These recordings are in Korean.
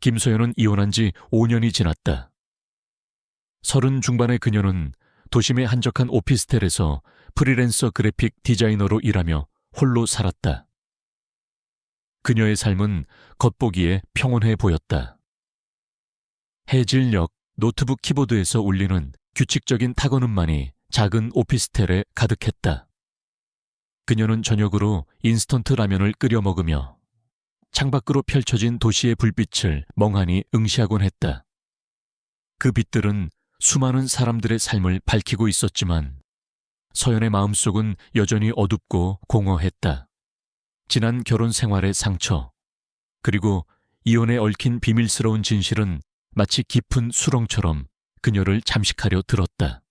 김서연은 이혼한 지 5년이 지났다. 30 중반의 그녀는 도심의 한적한 오피스텔에서 프리랜서 그래픽 디자이너로 일하며 홀로 살았다. 그녀의 삶은 겉보기에 평온해 보였다. 해질녘 노트북 키보드에서 울리는 규칙적인 타건음만이 작은 오피스텔에 가득했다. 그녀는 저녁으로 인스턴트 라면을 끓여 먹으며 창밖으로 펼쳐진 도시의 불빛을 멍하니 응시하곤 했다. 그 빛들은 수많은 사람들의 삶을 밝히고 있었지만 서연의 마음속은 여전히 어둡고 공허했다. 지난 결혼 생활의 상처, 그리고 이혼에 얽힌 비밀스러운 진실은 마치 깊은 수렁처럼 그녀를 잠식하려 들었다.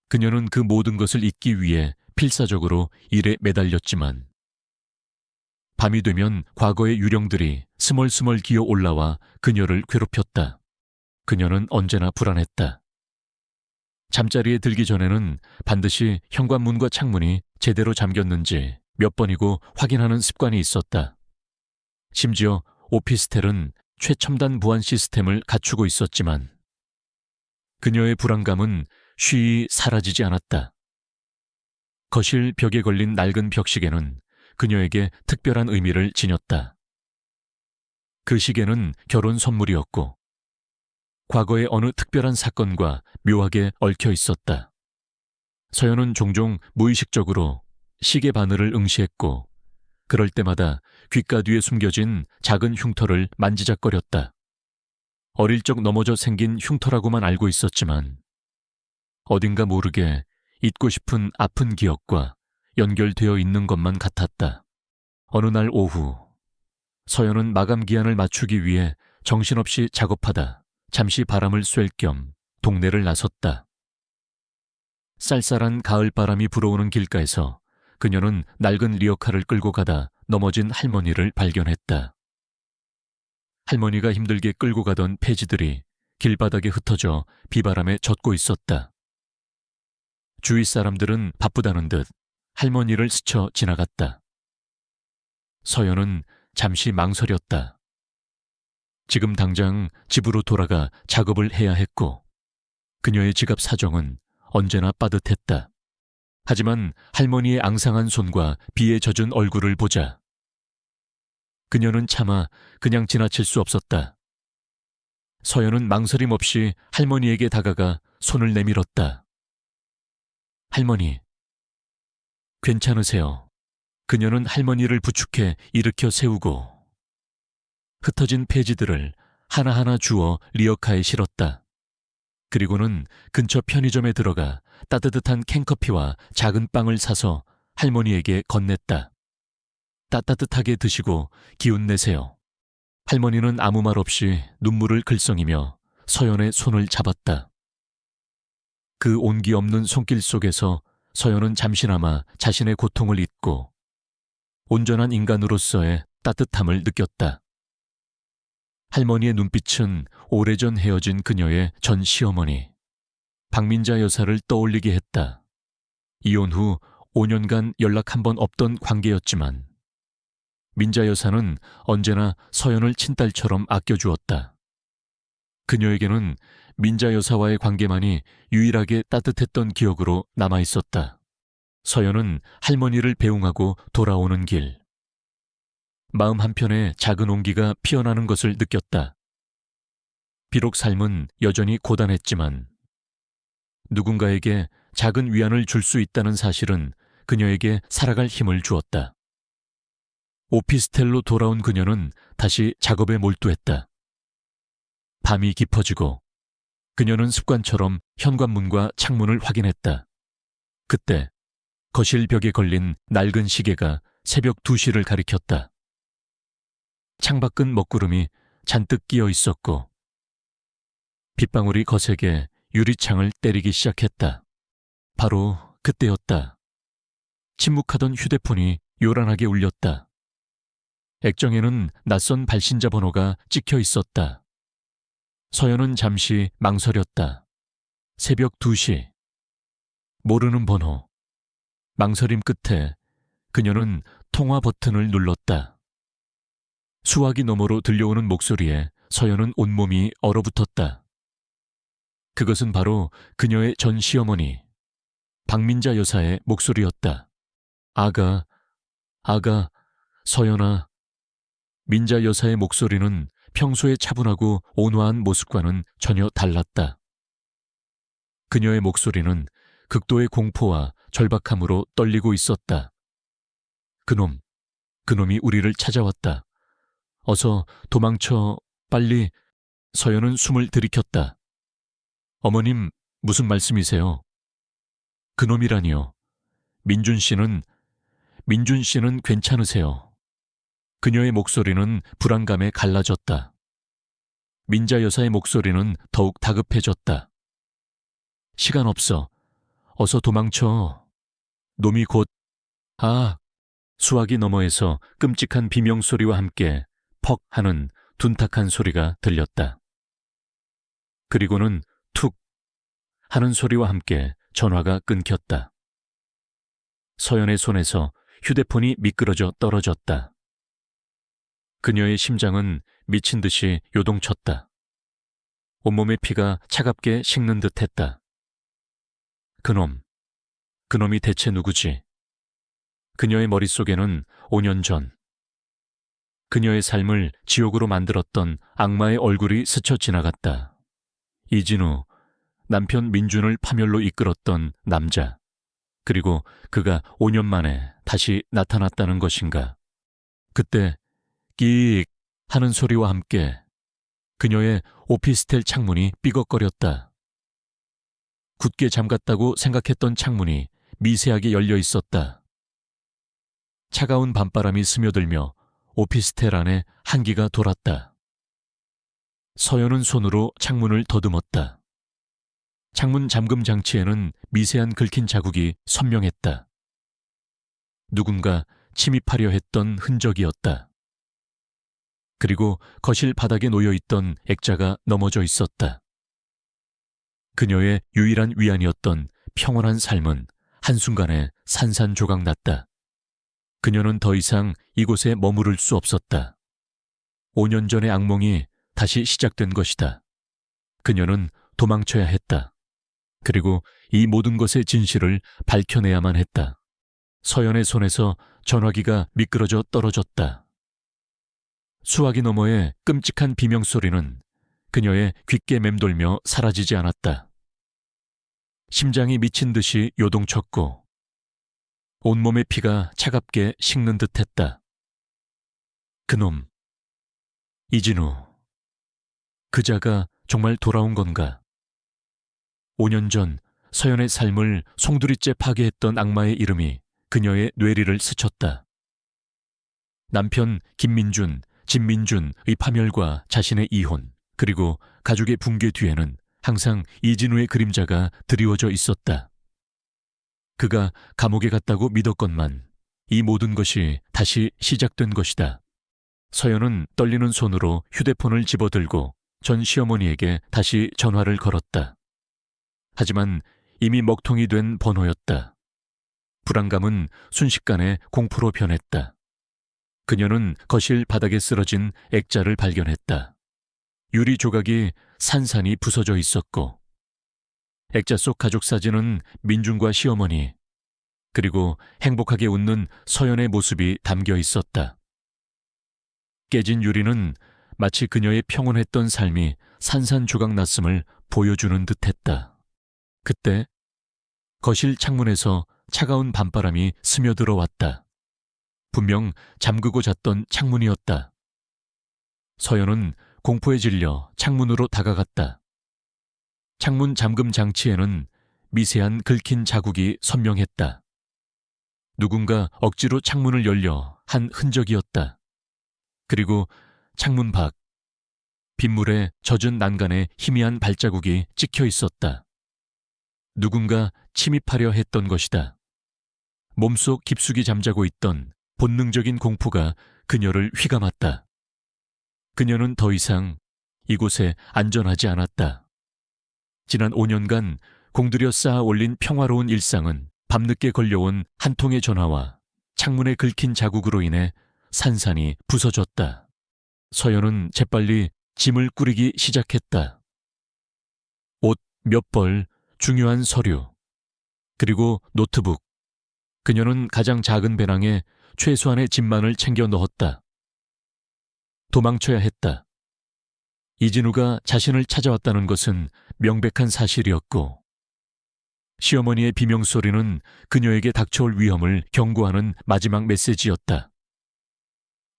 그녀는 그 모든 것을 잊기 위해 필사적으로 일에 매달렸지만 밤이 되면 과거의 유령들이 스멀스멀 기어 올라와 그녀를 괴롭혔다. 그녀는 언제나 불안했다. 잠자리에 들기 전에는 반드시 현관문과 창문이 제대로 잠겼는지 몇 번이고 확인하는 습관이 있었다. 심지어 오피스텔은 최첨단 보안 시스템을 갖추고 있었지만 그녀의 불안감은 쉬이 사라지지 않았다. 거실 벽에 걸린 낡은 벽시계는 그녀에게 특별한 의미를 지녔다. 그 시계는 결혼 선물이었고 과거의 어느 특별한 사건과 묘하게 얽혀 있었다. 서연은 종종 무의식적으로 시계 바늘을 응시했고 그럴 때마다 귓가 뒤에 숨겨진 작은 흉터를 만지작거렸다. 어릴 적 넘어져 생긴 흉터라고만 알고 있었지만 어딘가 모르게 잊고 싶은 아픈 기억과 연결되어 있는 것만 같았다. 어느 날 오후 서연은 마감 기한을 맞추기 위해 정신없이 작업하다 잠시 바람을 쐴 겸 동네를 나섰다. 쌀쌀한 가을바람이 불어오는 길가에서 그녀는 낡은 리어카를 끌고 가다 넘어진 할머니를 발견했다. 할머니가 힘들게 끌고 가던 폐지들이 길바닥에 흩어져 비바람에 젖고 있었다. 주위 사람들은 바쁘다는 듯 할머니를 스쳐 지나갔다. 서연은 잠시 망설였다. 지금 당장 집으로 돌아가 작업을 해야 했고 그녀의 지갑 사정은 언제나 빠듯했다. 하지만 할머니의 앙상한 손과 비에 젖은 얼굴을 보자 그녀는 차마 그냥 지나칠 수 없었다. 서연은 망설임 없이 할머니에게 다가가 손을 내밀었다. 할머니, 괜찮으세요? 그녀는 할머니를 부축해 일으켜 세우고 흩어진 폐지들을 하나하나 주워 리어카에 실었다. 그리고는 근처 편의점에 들어가 따뜻한 캔커피와 작은 빵을 사서 할머니에게 건넸다. 따뜻하게 드시고 기운 내세요. 할머니는 아무 말 없이 눈물을 글썽이며 서연의 손을 잡았다. 그 온기 없는 손길 속에서 서연은 잠시나마 자신의 고통을 잊고 온전한 인간으로서의 따뜻함을 느꼈다. 할머니의 눈빛은 오래전 헤어진 그녀의 전 시어머니 박민자 여사를 떠올리게 했다. 이혼 후 5년간 연락 한 번 없던 관계였지만 민자 여사는 언제나 서연을 친딸처럼 아껴주었다. 그녀에게는 민자 여사와의 관계만이 유일하게 따뜻했던 기억으로 남아있었다. 서연은 할머니를 배웅하고 돌아오는 길 마음 한편에 작은 온기가 피어나는 것을 느꼈다. 비록 삶은 여전히 고단했지만 누군가에게 작은 위안을 줄 수 있다는 사실은 그녀에게 살아갈 힘을 주었다. 오피스텔로 돌아온 그녀는 다시 작업에 몰두했다. 밤이 깊어지고 그녀는 습관처럼 현관문과 창문을 확인했다. 그때 거실 벽에 걸린 낡은 시계가 새벽 2시를 가리켰다. 창밖은 먹구름이 잔뜩 끼어 있었고 빗방울이 거세게 유리창을 때리기 시작했다. 바로 그때였다. 침묵하던 휴대폰이 요란하게 울렸다. 액정에는 낯선 발신자 번호가 찍혀 있었다. 서연은 잠시 망설였다. 새벽 2시. 모르는 번호. 망설임 끝에 그녀는 통화 버튼을 눌렀다. 수화기 너머로 들려오는 목소리에 서연은 온몸이 얼어붙었다. 그것은 바로 그녀의 전 시어머니 박민자 여사의 목소리였다. 아가, 서연아. 민자 여사의 목소리는 평소의 차분하고 온화한 모습과는 전혀 달랐다. 그녀의 목소리는 극도의 공포와 절박함으로 떨리고 있었다. 그놈이 우리를 찾아왔다. 어서 도망쳐, 빨리. 서연은 숨을 들이켰다. 어머님, 무슨 말씀이세요? 그놈이라니요. 민준 씨는 괜찮으세요. 그녀의 목소리는 불안감에 갈라졌다. 민자 여사의 목소리는 더욱 다급해졌다. 시간 없어. 어서 도망쳐. 놈이 곧... 수화기 너머에서 끔찍한 비명소리와 함께 퍽 하는 둔탁한 소리가 들렸다. 그리고는 툭 하는 소리와 함께 전화가 끊겼다. 서연의 손에서 휴대폰이 미끄러져 떨어졌다. 그녀의 심장은 미친 듯이 요동쳤다. 온몸의 피가 차갑게 식는 듯했다. 그놈이 대체 누구지? 그녀의 머릿속에는 5년 전 그녀의 삶을 지옥으로 만들었던 악마의 얼굴이 스쳐 지나갔다. 이진우, 남편 민준을 파멸로 이끌었던 남자. 그리고 그가 5년 만에 다시 나타났다는 것인가. 그때 끼익 하는 소리와 함께 그녀의 오피스텔 창문이 삐걱거렸다. 굳게 잠갔다고 생각했던 창문이 미세하게 열려 있었다. 차가운 밤바람이 스며들며 오피스텔 안에 한기가 돌았다. 서연은 손으로 창문을 더듬었다. 창문 잠금 장치에는 미세한 긁힌 자국이 선명했다. 누군가 침입하려 했던 흔적이었다. 그리고 거실 바닥에 놓여있던 액자가 넘어져 있었다. 그녀의 유일한 위안이었던 평온한 삶은 한순간에 산산조각났다. 그녀는 더 이상 이곳에 머무를 수 없었다. 5년 전의 악몽이 다시 시작된 것이다. 그녀는 도망쳐야 했다. 그리고 이 모든 것의 진실을 밝혀내야만 했다. 서연의 손에서 전화기가 미끄러져 떨어졌다. 수화기 너머의 끔찍한 비명소리는 그녀의 귓게 맴돌며 사라지지 않았다. 심장이 미친 듯이 요동쳤고 온몸의 피가 차갑게 식는 듯했다. 그놈, 이진우, 그자가 정말 돌아온 건가? 5년 전 서연의 삶을 송두리째 파괴했던 악마의 이름이 그녀의 뇌리를 스쳤다. 남편 김민준, 진민준의 파멸과 자신의 이혼, 그리고 가족의 붕괴 뒤에는 항상 이진우의 그림자가 드리워져 있었다. 그가 감옥에 갔다고 믿었건만 이 모든 것이 다시 시작된 것이다. 서연은 떨리는 손으로 휴대폰을 집어들고 전 시어머니에게 다시 전화를 걸었다. 하지만 이미 먹통이 된 번호였다. 불안감은 순식간에 공포로 변했다. 그녀는 거실 바닥에 쓰러진 액자를 발견했다. 유리 조각이 산산이 부서져 있었고 액자 속 가족 사진은 민준과 시어머니, 그리고 행복하게 웃는 서연의 모습이 담겨 있었다. 깨진 유리는 마치 그녀의 평온했던 삶이 산산조각 났음을 보여주는 듯했다. 그때 거실 창문에서 차가운 밤바람이 스며들어 왔다. 분명 잠그고 잤던 창문이었다. 서연은 공포에 질려 창문으로 다가갔다. 창문 잠금 장치에는 미세한 긁힌 자국이 선명했다. 누군가 억지로 창문을 열려 한 흔적이었다. 그리고 창문 밖, 빗물에 젖은 난간에 희미한 발자국이 찍혀 있었다. 누군가 침입하려 했던 것이다. 몸속 깊숙이 잠자고 있던 본능적인 공포가 그녀를 휘감았다. 그녀는 더 이상 이곳에 안전하지 않았다. 지난 5년간 공들여 쌓아 올린 평화로운 일상은 밤늦게 걸려온 한 통의 전화와 창문에 긁힌 자국으로 인해 산산이 부서졌다. 서연은 재빨리 짐을 꾸리기 시작했다. 옷 몇 벌, 중요한 서류, 그리고 노트북. 그녀는 가장 작은 배낭에 최소한의 짐만을 챙겨 넣었다. 도망쳐야 했다. 이진우가 자신을 찾아왔다는 것은 명백한 사실이었고, 시어머니의 비명소리는 그녀에게 닥쳐올 위험을 경고하는 마지막 메시지였다.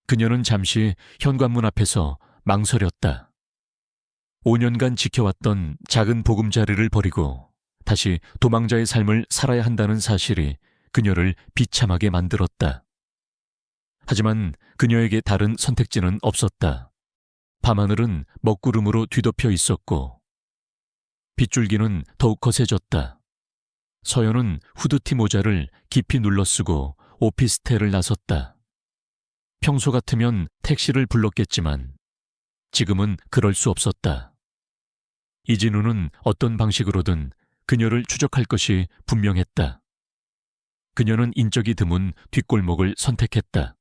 그녀는 잠시 현관문 앞에서 망설였다. 5년간 지켜왔던 작은 보금자리를 버리고 다시 도망자의 삶을 살아야 한다는 사실이 그녀를 비참하게 만들었다. 하지만 그녀에게 다른 선택지는 없었다. 밤하늘은 먹구름으로 뒤덮여 있었고 빗줄기는 더욱 거세졌다. 서연은 후드티 모자를 깊이 눌러쓰고 오피스텔을 나섰다. 평소 같으면 택시를 불렀겠지만 지금은 그럴 수 없었다. 이진우는 어떤 방식으로든 그녀를 추적할 것이 분명했다. 그녀는 인적이 드문 뒷골목을 선택했다.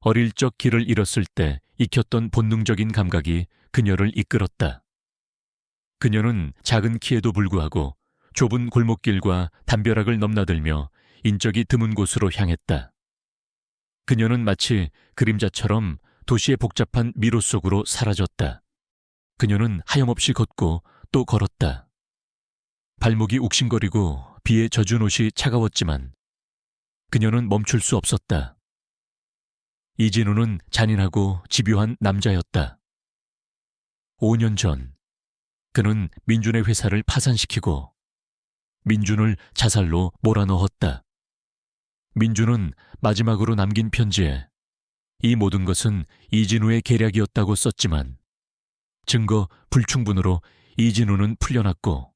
어릴 적 길을 잃었을 때 익혔던 본능적인 감각이 그녀를 이끌었다. 그녀는 작은 키에도 불구하고 좁은 골목길과 담벼락을 넘나들며 인적이 드문 곳으로 향했다. 그녀는 마치 그림자처럼 도시의 복잡한 미로 속으로 사라졌다. 그녀는 하염없이 걷고 또 걸었다. 발목이 욱신거리고 비에 젖은 옷이 차가웠지만 그녀는 멈출 수 없었다. 이진우는 잔인하고 집요한 남자였다. 5년 전 그는 민준의 회사를 파산시키고 민준을 자살로 몰아넣었다. 민준은 마지막으로 남긴 편지에 이 모든 것은 이진우의 계략이었다고 썼지만 증거 불충분으로 이진우는 풀려났고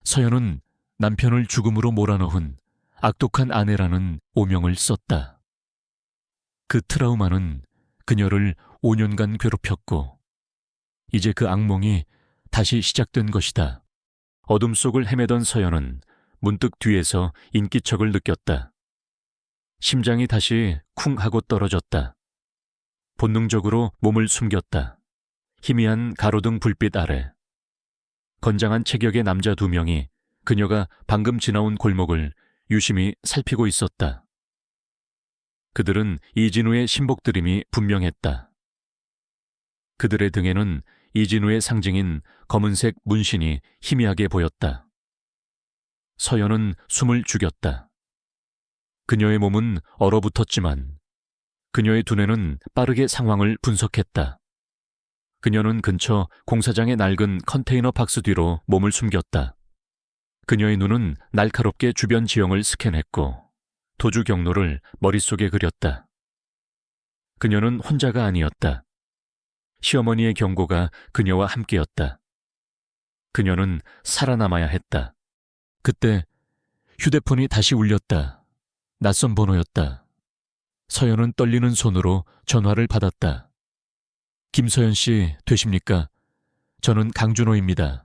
서연은 남편을 죽음으로 몰아넣은 악독한 아내라는 오명을 썼다. 그 트라우마는 그녀를 5년간 괴롭혔고 이제 그 악몽이 다시 시작된 것이다. 어둠 속을 헤매던 서연은 문득 뒤에서 인기척을 느꼈다. 심장이 다시 쿵 하고 떨어졌다. 본능적으로 몸을 숨겼다. 희미한 가로등 불빛 아래 건장한 체격의 남자 2명이 그녀가 방금 지나온 골목을 유심히 살피고 있었다. 그들은 이진우의 신복들임이 분명했다. 그들의 등에는 이진우의 상징인 검은색 문신이 희미하게 보였다. 서연은 숨을 죽였다. 그녀의 몸은 얼어붙었지만 그녀의 두뇌는 빠르게 상황을 분석했다. 그녀는 근처 공사장의 낡은 컨테이너 박스 뒤로 몸을 숨겼다. 그녀의 눈은 날카롭게 주변 지형을 스캔했고 도주 경로를 머릿속에 그렸다. 그녀는 혼자가 아니었다. 시어머니의 경고가 그녀와 함께였다. 그녀는 살아남아야 했다. 그때 휴대폰이 다시 울렸다. 낯선 번호였다. 서연은 떨리는 손으로 전화를 받았다. 김서연 씨 되십니까? 저는 강준호입니다.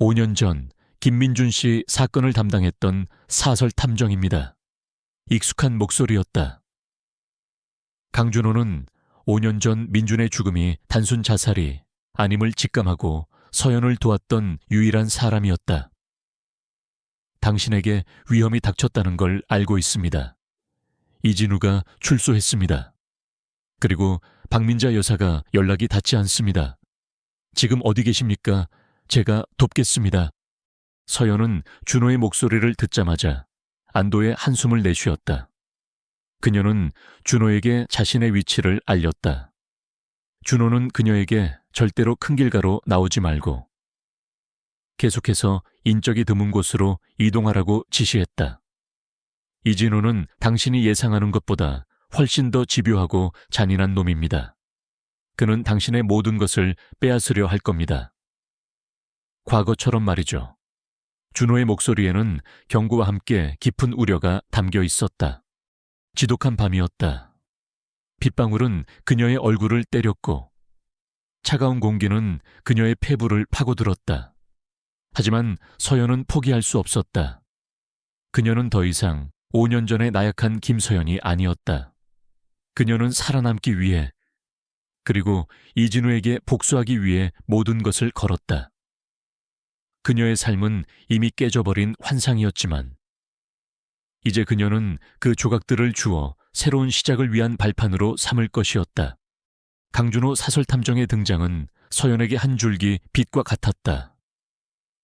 5년 전 김민준 씨 사건을 담당했던 사설 탐정입니다. 익숙한 목소리였다. 강준호는 5년 전 민준의 죽음이 단순 자살이 아님을 직감하고 서연을 도왔던 유일한 사람이었다. 당신에게 위험이 닥쳤다는 걸 알고 있습니다. 이진우가 출소했습니다. 그리고 박민자 여사가 연락이 닿지 않습니다. 지금 어디 계십니까? 제가 돕겠습니다. 서연은 준호의 목소리를 듣자마자 안도의 한숨을 내쉬었다. 그녀는 준호에게 자신의 위치를 알렸다. 준호는 그녀에게 절대로 큰 길가로 나오지 말고 계속해서 인적이 드문 곳으로 이동하라고 지시했다. 이진우는 당신이 예상하는 것보다 훨씬 더 집요하고 잔인한 놈입니다. 그는 당신의 모든 것을 빼앗으려 할 겁니다. 과거처럼 말이죠. 준호의 목소리에는 경고와 함께 깊은 우려가 담겨 있었다. 지독한 밤이었다. 빗방울은 그녀의 얼굴을 때렸고 차가운 공기는 그녀의 폐부를 파고들었다. 하지만 서연은 포기할 수 없었다. 그녀는 더 이상 5년 전의 나약한 김서연이 아니었다. 그녀는 살아남기 위해 그리고 이진우에게 복수하기 위해 모든 것을 걸었다. 그녀의 삶은 이미 깨져버린 환상이었지만 이제 그녀는 그 조각들을 주워 새로운 시작을 위한 발판으로 삼을 것이었다. 강준호 사설탐정의 등장은 서연에게 한 줄기 빛과 같았다.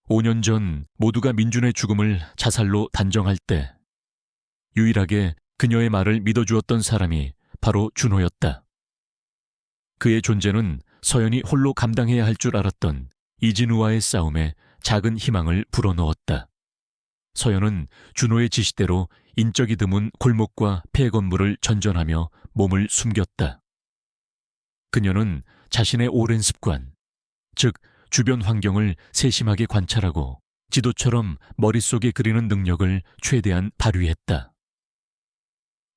5년 전 모두가 민준의 죽음을 자살로 단정할 때 유일하게 그녀의 말을 믿어주었던 사람이 바로 준호였다. 그의 존재는 서연이 홀로 감당해야 할 줄 알았던 이진우와의 싸움에 작은 희망을 불어넣었다. 서연은 준호의 지시대로 인적이 드문 골목과 폐 건물을 전전하며 몸을 숨겼다. 그녀는 자신의 오랜 습관, 즉 주변 환경을 세심하게 관찰하고 지도처럼 머릿속에 그리는 능력을 최대한 발휘했다.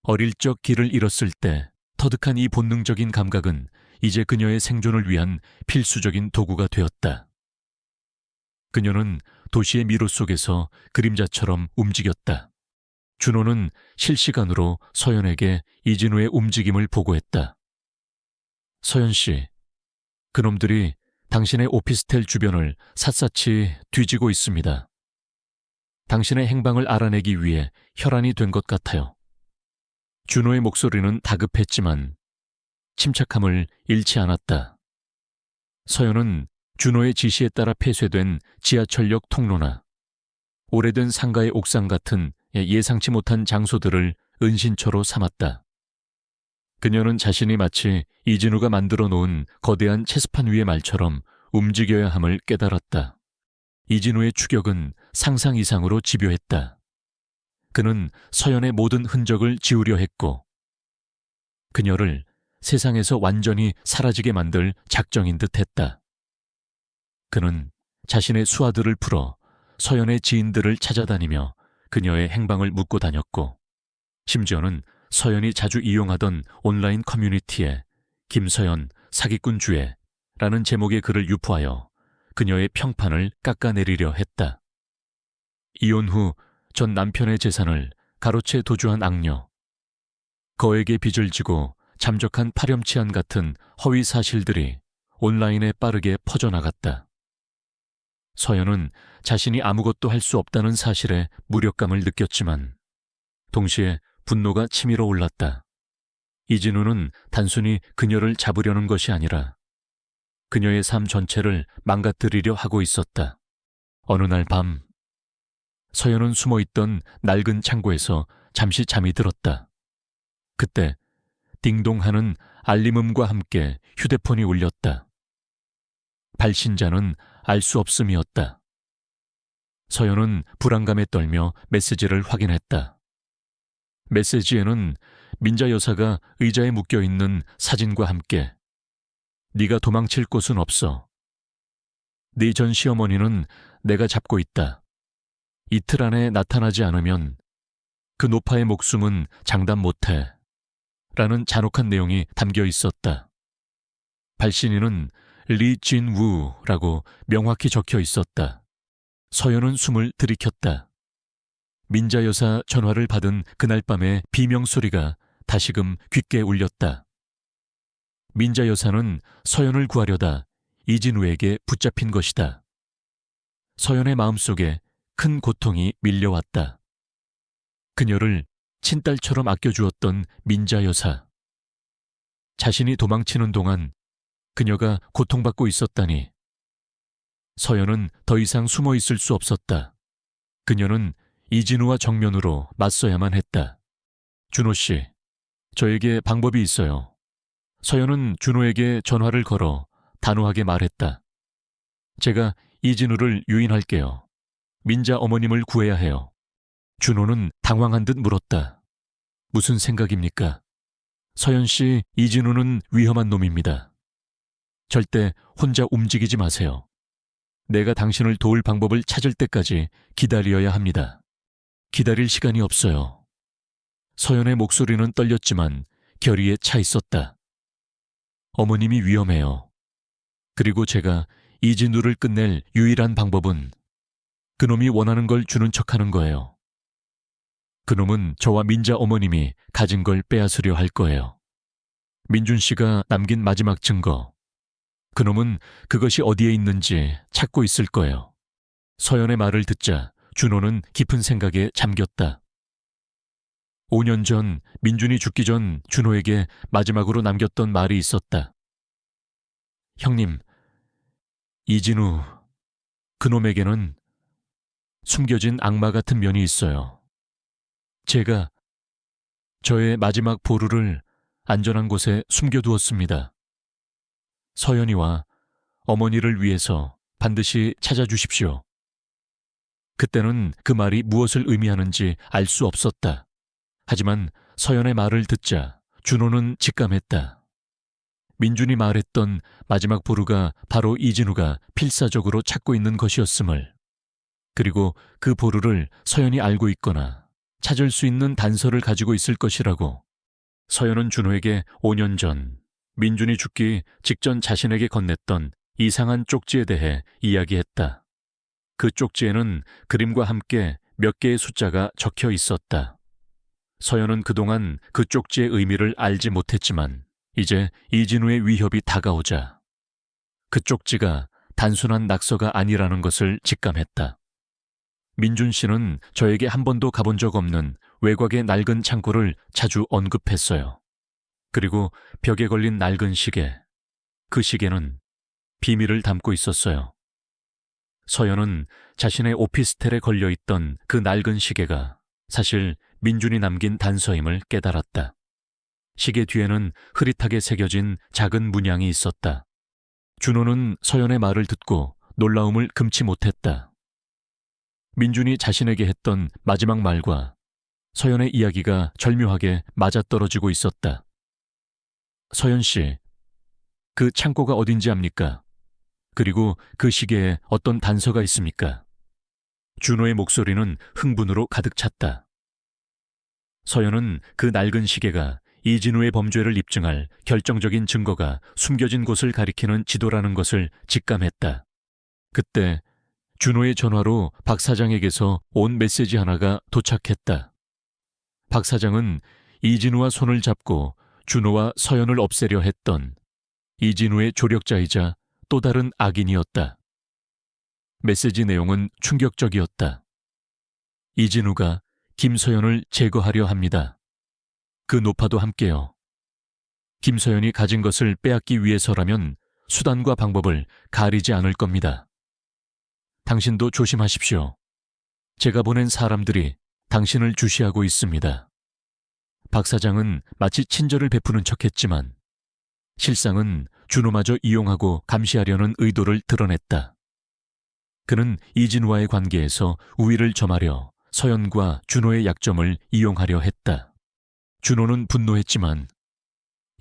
어릴 적 길을 잃었을 때 터득한 이 본능적인 감각은 이제 그녀의 생존을 위한 필수적인 도구가 되었다. 그녀는 도시의 미로 속에서 그림자처럼 움직였다. 준호는 실시간으로 서연에게 이진우의 움직임을 보고했다. 서연 씨, 그놈들이 당신의 오피스텔 주변을 샅샅이 뒤지고 있습니다. 당신의 행방을 알아내기 위해 혈안이 된 것 같아요. 준호의 목소리는 다급했지만 침착함을 잃지 않았다. 서연은 준호의 지시에 따라 폐쇄된 지하철역 통로나 오래된 상가의 옥상 같은 예상치 못한 장소들을 은신처로 삼았다. 그녀는 자신이 마치 이진우가 만들어 놓은 거대한 체스판 위의 말처럼 움직여야 함을 깨달았다. 이진우의 추격은 상상 이상으로 집요했다. 그는 서연의 모든 흔적을 지우려 했고 그녀를 세상에서 완전히 사라지게 만들 작정인 듯 했다. 그는 자신의 수하들을 풀어 서연의 지인들을 찾아다니며 그녀의 행방을 묻고 다녔고 심지어는 서연이 자주 이용하던 온라인 커뮤니티에 김서연 사기꾼 주애라는 제목의 글을 유포하여 그녀의 평판을 깎아내리려 했다. 이혼 후 전 남편의 재산을 가로채 도주한 악녀, 거액의 빚을 지고 잠적한 파렴치한 같은 허위 사실들이 온라인에 빠르게 퍼져나갔다. 서연은 자신이 아무것도 할 수 없다는 사실에 무력감을 느꼈지만 동시에 분노가 치밀어 올랐다. 이진우는 단순히 그녀를 잡으려는 것이 아니라 그녀의 삶 전체를 망가뜨리려 하고 있었다. 어느 날 밤 서연은 숨어있던 낡은 창고에서 잠시 잠이 들었다. 그때 딩동하는 알림음과 함께 휴대폰이 울렸다. 발신자는 알 수 없음이었다. 서연은 불안감에 떨며 메시지를 확인했다. 메시지에는 민자 여사가 의자에 묶여있는 사진과 함께 네가 도망칠 곳은 없어. 네 전 시어머니는 내가 잡고 있다. 이틀 안에 나타나지 않으면 그 노파의 목숨은 장담 못해. 라는 잔혹한 내용이 담겨 있었다. 발신인은 리진우라고 명확히 적혀 있었다. 서연은 숨을 들이켰다. 민자 여사 전화를 받은 그날 밤의 비명소리가 다시금 귓게 울렸다. 민자 여사는 서연을 구하려다 이진우에게 붙잡힌 것이다. 서연의 마음속에 큰 고통이 밀려왔다. 그녀를 친딸처럼 아껴주었던 민자 여사. 자신이 도망치는 동안 그녀가 고통받고 있었다니. 서연은 더 이상 숨어 있을 수 없었다. 그녀는 이진우와 정면으로 맞서야만 했다. 준호 씨, 저에게 방법이 있어요. 서연은 준호에게 전화를 걸어 단호하게 말했다. 제가 이진우를 유인할게요. 민자 어머님을 구해야 해요. 준호는 당황한 듯 물었다. 무슨 생각입니까? 서연 씨, 이진우는 위험한 놈입니다. 절대 혼자 움직이지 마세요. 내가 당신을 도울 방법을 찾을 때까지 기다려야 합니다. 기다릴 시간이 없어요. 서연의 목소리는 떨렸지만 결의에 차 있었다. 어머님이 위험해요. 그리고 제가 이진우를 끝낼 유일한 방법은 그놈이 원하는 걸 주는 척하는 거예요. 그놈은 저와 민자 어머님이 가진 걸 빼앗으려 할 거예요. 민준 씨가 남긴 마지막 증거. 그놈은 그것이 어디에 있는지 찾고 있을 거예요. 서연의 말을 듣자 준호는 깊은 생각에 잠겼다. 5년 전 민준이 죽기 전 준호에게 마지막으로 남겼던 말이 있었다. 형님, 이진우, 그놈에게는 숨겨진 악마 같은 면이 있어요. 제가 저의 마지막 보루를 안전한 곳에 숨겨두었습니다. 서연이와 어머니를 위해서 반드시 찾아주십시오. 그때는 그 말이 무엇을 의미하는지 알 수 없었다. 하지만 서연의 말을 듣자 준호는 직감했다. 민준이 말했던 마지막 보루가 바로 이진우가 필사적으로 찾고 있는 것이었음을, 그리고 그 보루를 서연이 알고 있거나 찾을 수 있는 단서를 가지고 있을 것이라고. 서연은 준호에게 5년 전 민준이 죽기 직전 자신에게 건넸던 이상한 쪽지에 대해 이야기했다. 그 쪽지에는 그림과 함께 몇 개의 숫자가 적혀 있었다. 서연은 그동안 그 쪽지의 의미를 알지 못했지만 이제 이진우의 위협이 다가오자 그 쪽지가 단순한 낙서가 아니라는 것을 직감했다. 민준 씨는 저에게 한 번도 가본 적 없는 외곽의 낡은 창고를 자주 언급했어요. 그리고 벽에 걸린 낡은 시계, 그 시계는 비밀을 담고 있었어요. 서연은 자신의 오피스텔에 걸려있던 그 낡은 시계가 사실 민준이 남긴 단서임을 깨달았다. 시계 뒤에는 흐릿하게 새겨진 작은 문양이 있었다. 준호는 서연의 말을 듣고 놀라움을 금치 못했다. 민준이 자신에게 했던 마지막 말과 서연의 이야기가 절묘하게 맞아떨어지고 있었다. 서연 씨, 그 창고가 어딘지 압니까? 그리고 그 시계에 어떤 단서가 있습니까? 준호의 목소리는 흥분으로 가득 찼다. 서연은 그 낡은 시계가 이진우의 범죄를 입증할 결정적인 증거가 숨겨진 곳을 가리키는 지도라는 것을 직감했다. 그때 준호의 전화로 박 사장에게서 온 메시지 하나가 도착했다. 박 사장은 이진우와 손을 잡고 준호와 서연을 없애려 했던 이진우의 조력자이자 또 다른 악인이었다. 메시지 내용은 충격적이었다. 이진우가 김서연을 제거하려 합니다. 그 노파도 함께요. 김서연이 가진 것을 빼앗기 위해서라면 수단과 방법을 가리지 않을 겁니다. 당신도 조심하십시오. 제가 보낸 사람들이 당신을 주시하고 있습니다. 박 사장은 마치 친절을 베푸는 척했지만 실상은 준호마저 이용하고 감시하려는 의도를 드러냈다. 그는 이진우와의 관계에서 우위를 점하려 서연과 준호의 약점을 이용하려 했다. 준호는 분노했지만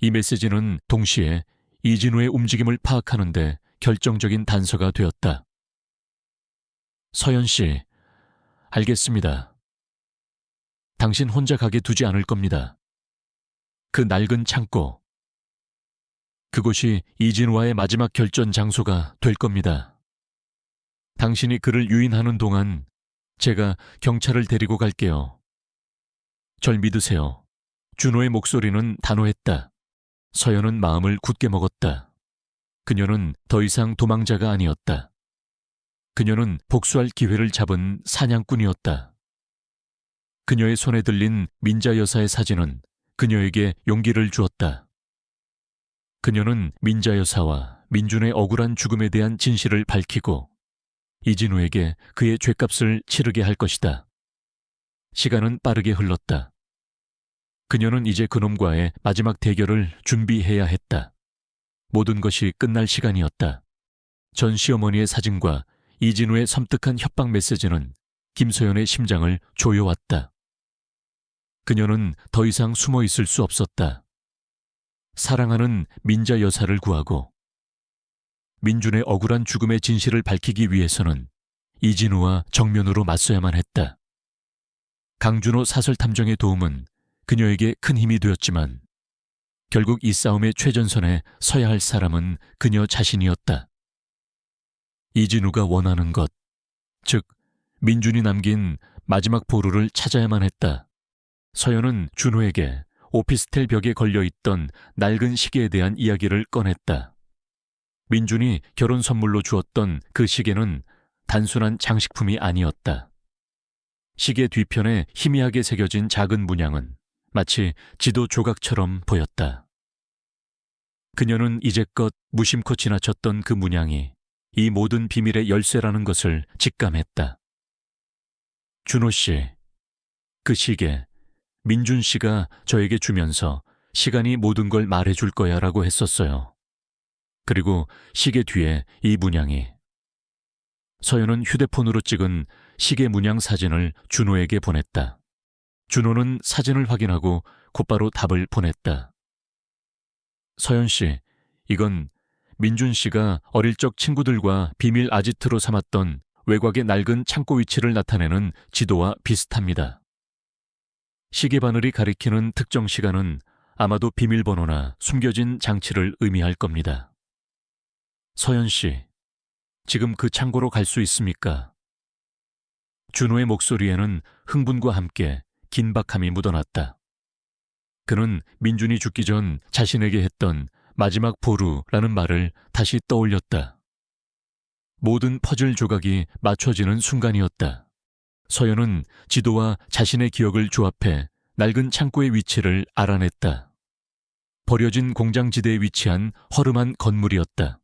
이 메시지는 동시에 이진우의 움직임을 파악하는 데 결정적인 단서가 되었다. 서연 씨, 알겠습니다. 당신 혼자 가게 두지 않을 겁니다. 그 낡은 창고, 그곳이 이진우와의 마지막 결전 장소가 될 겁니다. 당신이 그를 유인하는 동안 제가 경찰을 데리고 갈게요. 절 믿으세요. 준호의 목소리는 단호했다. 서연은 마음을 굳게 먹었다. 그녀는 더 이상 도망자가 아니었다. 그녀는 복수할 기회를 잡은 사냥꾼이었다. 그녀의 손에 들린 민자 여사의 사진은 그녀에게 용기를 주었다. 그녀는 민자 여사와 민준의 억울한 죽음에 대한 진실을 밝히고 이진우에게 그의 죗값을 치르게 할 것이다. 시간은 빠르게 흘렀다. 그녀는 이제 그놈과의 마지막 대결을 준비해야 했다. 모든 것이 끝날 시간이었다. 전 시어머니의 사진과 이진우의 섬뜩한 협박 메시지는 김소연의 심장을 조여왔다. 그녀는 더 이상 숨어 있을 수 없었다. 사랑하는 민자 여사를 구하고 민준의 억울한 죽음의 진실을 밝히기 위해서는 이진우와 정면으로 맞서야만 했다. 강준호 사설탐정의 도움은 그녀에게 큰 힘이 되었지만 결국 이 싸움의 최전선에 서야 할 사람은 그녀 자신이었다. 이진우가 원하는 것, 즉 민준이 남긴 마지막 보루를 찾아야만 했다. 서연은 준호에게 오피스텔 벽에 걸려있던 낡은 시계에 대한 이야기를 꺼냈다. 민준이 결혼 선물로 주었던 그 시계는 단순한 장식품이 아니었다. 시계 뒤편에 희미하게 새겨진 작은 문양은 마치 지도 조각처럼 보였다. 그녀는 이제껏 무심코 지나쳤던 그 문양이 이 모든 비밀의 열쇠라는 것을 직감했다. 준호 씨, 그 시계, 민준 씨가 저에게 주면서 시간이 모든 걸 말해줄 거야 라고 했었어요. 그리고 시계 뒤에 이 문양이. 서연은 휴대폰으로 찍은 시계 문양 사진을 준호에게 보냈다. 준호는 사진을 확인하고 곧바로 답을 보냈다. 서연 씨, 이건 민준 씨가 어릴 적 친구들과 비밀 아지트로 삼았던 외곽의 낡은 창고 위치를 나타내는 지도와 비슷합니다. 시계 바늘이 가리키는 특정 시간은 아마도 비밀번호나 숨겨진 장치를 의미할 겁니다. 서연 씨, 지금 그 창고로 갈 수 있습니까? 준호의 목소리에는 흥분과 함께 긴박함이 묻어났다. 그는 민준이 죽기 전 자신에게 했던 마지막 보루라는 말을 다시 떠올렸다. 모든 퍼즐 조각이 맞춰지는 순간이었다. 서연은 지도와 자신의 기억을 조합해 낡은 창고의 위치를 알아냈다. 버려진 공장지대에 위치한 허름한 건물이었다.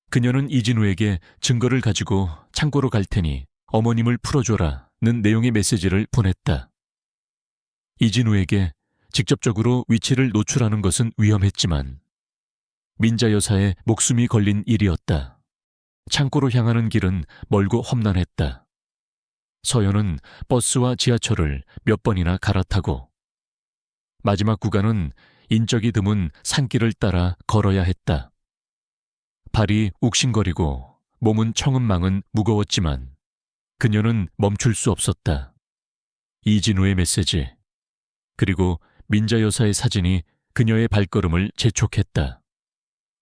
그녀는 이진우에게 증거를 가지고 창고로 갈 테니 어머님을 풀어줘라는 내용의 메시지를 보냈다. 이진우에게 직접적으로 위치를 노출하는 것은 위험했지만 민자 여사의 목숨이 걸린 일이었다. 창고로 향하는 길은 멀고 험난했다. 서연은 버스와 지하철을 몇 번이나 갈아타고 마지막 구간은 인적이 드문 산길을 따라 걸어야 했다. 발이 욱신거리고 몸은 청은망은 무거웠지만 그녀는 멈출 수 없었다. 이진우의 메시지, 그리고 민자 여사의 사진이 그녀의 발걸음을 재촉했다.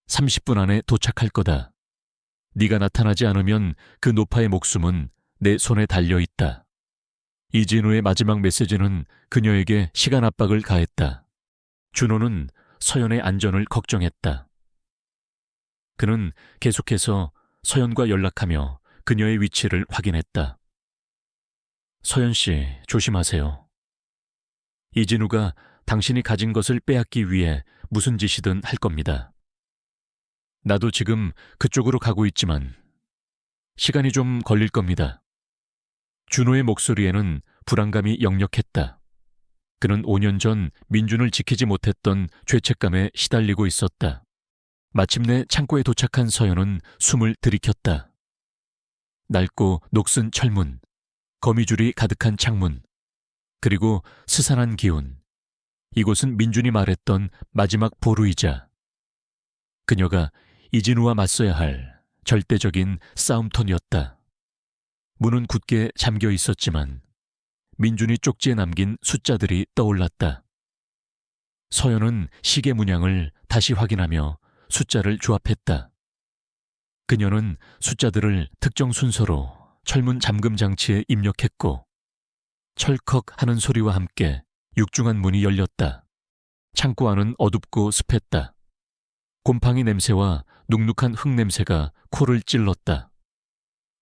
30분 안에 도착할 거다. 네가 나타나지 않으면 그 노파의 목숨은 내 손에 달려있다. 이진우의 마지막 메시지는 그녀에게 시간 압박을 가했다. 준호는 서연의 안전을 걱정했다. 그는 계속해서 서연과 연락하며 그녀의 위치를 확인했다. 서연 씨, 조심하세요. 이진우가 당신이 가진 것을 빼앗기 위해 무슨 짓이든 할 겁니다. 나도 지금 그쪽으로 가고 있지만 시간이 좀 걸릴 겁니다. 준호의 목소리에는 불안감이 역력했다. 그는 5년 전 민준을 지키지 못했던 죄책감에 시달리고 있었다. 마침내 창고에 도착한 서연은 숨을 들이켰다. 낡고 녹슨 철문, 거미줄이 가득한 창문, 그리고 스산한 기운. 이곳은 민준이 말했던 마지막 보루이자 그녀가 이진우와 맞서야 할 절대적인 싸움터이었다. 문은 굳게 잠겨 있었지만 민준이 쪽지에 남긴 숫자들이 떠올랐다. 서연은 시계 문양을 다시 확인하며 숫자를 조합했다. 그녀는 숫자들을 특정 순서로 철문 잠금 장치에 입력했고 철컥 하는 소리와 함께 육중한 문이 열렸다. 창고 안은 어둡고 습했다. 곰팡이 냄새와 눅눅한 흙 냄새가 코를 찔렀다.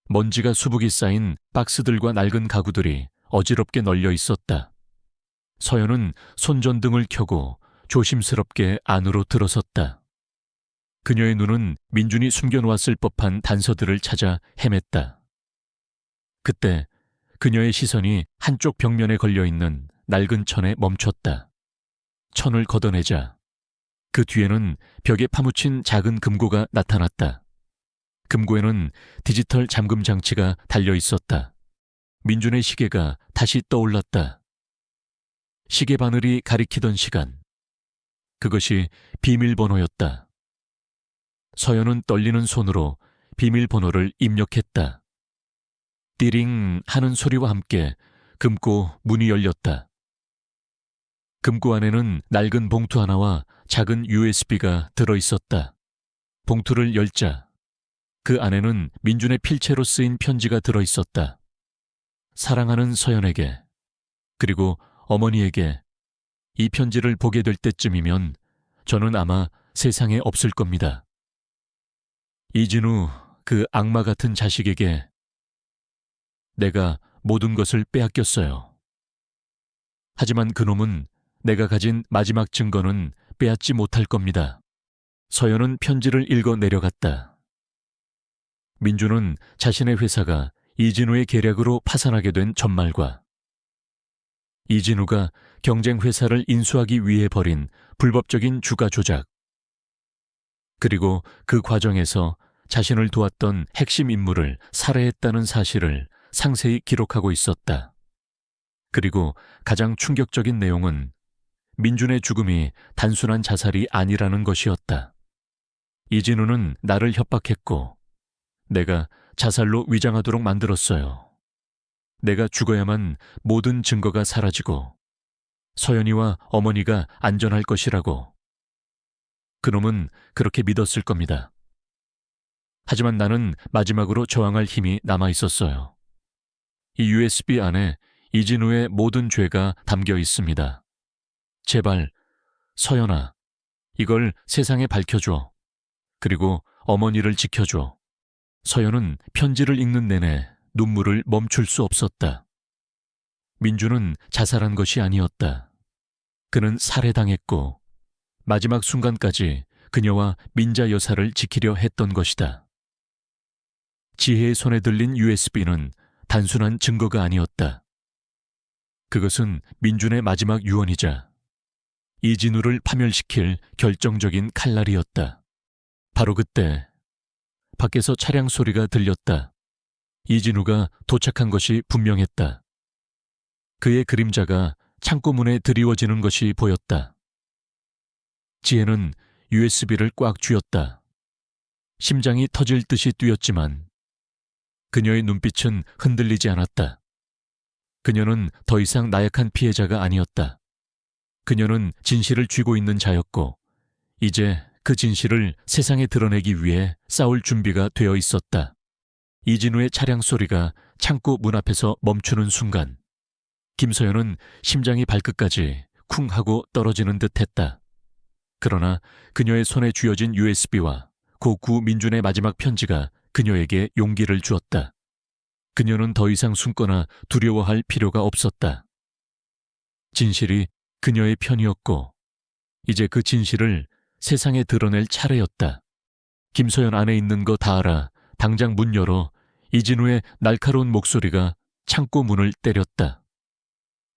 먼지가 수북이 쌓인 박스들과 낡은 가구들이 어지럽게 널려 있었다. 서연은 손전등을 켜고 조심스럽게 안으로 들어섰다. 그녀의 눈은 민준이 숨겨놓았을 법한 단서들을 찾아 헤맸다. 그때 그녀의 시선이 한쪽 벽면에 걸려있는 낡은 천에 멈췄다. 천을 걷어내자 그 뒤에는 벽에 파묻힌 작은 금고가 나타났다. 금고에는 디지털 잠금 장치가 달려 있었다. 민준의 시계가 다시 떠올랐다. 시계 바늘이 가리키던 시간. 그것이 비밀번호였다. 서연은 떨리는 손으로 비밀번호를 입력했다. 띠링 하는 소리와 함께 금고 문이 열렸다. 금고 안에는 낡은 봉투 하나와 작은 USB가 들어있었다. 봉투를 열자 그 안에는 민준의 필체로 쓰인 편지가 들어있었다. 사랑하는 서연에게, 그리고 어머니에게 이 편지를 보게 될 때쯤이면 저는 아마 세상에 없을 겁니다. 이진우, 그 악마 같은 자식에게 내가 모든 것을 빼앗겼어요. 하지만 그놈은 내가 가진 마지막 증거는 빼앗지 못할 겁니다. 서연은 편지를 읽어 내려갔다. 민주는 자신의 회사가 이진우의 계략으로 파산하게 된 전말과 이진우가 경쟁 회사를 인수하기 위해 벌인 불법적인 주가 조작, 그리고 그 과정에서 자신을 도왔던 핵심 인물을 살해했다는 사실을 상세히 기록하고 있었다. 그리고 가장 충격적인 내용은 민준의 죽음이 단순한 자살이 아니라는 것이었다. 이진우는 나를 협박했고 내가 자살로 위장하도록 만들었어요. 내가 죽어야만 모든 증거가 사라지고 서연이와 어머니가 안전할 것이라고. 그놈은 그렇게 믿었을 겁니다. 하지만 나는 마지막으로 저항할 힘이 남아 있었어요. 이 USB 안에 이진우의 모든 죄가 담겨 있습니다. 제발, 서연아, 이걸 세상에 밝혀줘. 그리고 어머니를 지켜줘. 서연은 편지를 읽는 내내 눈물을 멈출 수 없었다. 민주는 자살한 것이 아니었다. 그는 살해당했고 마지막 순간까지 그녀와 민자 여사를 지키려 했던 것이다. 지혜의 손에 들린 USB는 단순한 증거가 아니었다. 그것은 민준의 마지막 유언이자 이진우를 파멸시킬 결정적인 칼날이었다. 바로 그때 밖에서 차량 소리가 들렸다. 이진우가 도착한 것이 분명했다. 그의 그림자가 창고문에 드리워지는 것이 보였다. 지혜는 USB를 꽉 쥐었다. 심장이 터질 듯이 뛰었지만 그녀의 눈빛은 흔들리지 않았다. 그녀는 더 이상 나약한 피해자가 아니었다. 그녀는 진실을 쥐고 있는 자였고 이제 그 진실을 세상에 드러내기 위해 싸울 준비가 되어 있었다. 이진우의 차량 소리가 창고 문 앞에서 멈추는 순간 김서연은 심장이 발끝까지 쿵 하고 떨어지는 듯했다. 그러나 그녀의 손에 쥐어진 USB와 고구 민준의 마지막 편지가 그녀에게 용기를 주었다. 그녀는 더 이상 숨거나 두려워할 필요가 없었다. 진실이 그녀의 편이었고 이제 그 진실을 세상에 드러낼 차례였다. 김서연 안에 있는 거 다 알아. 당장 문 열어. 이진우의 날카로운 목소리가 창고 문을 때렸다.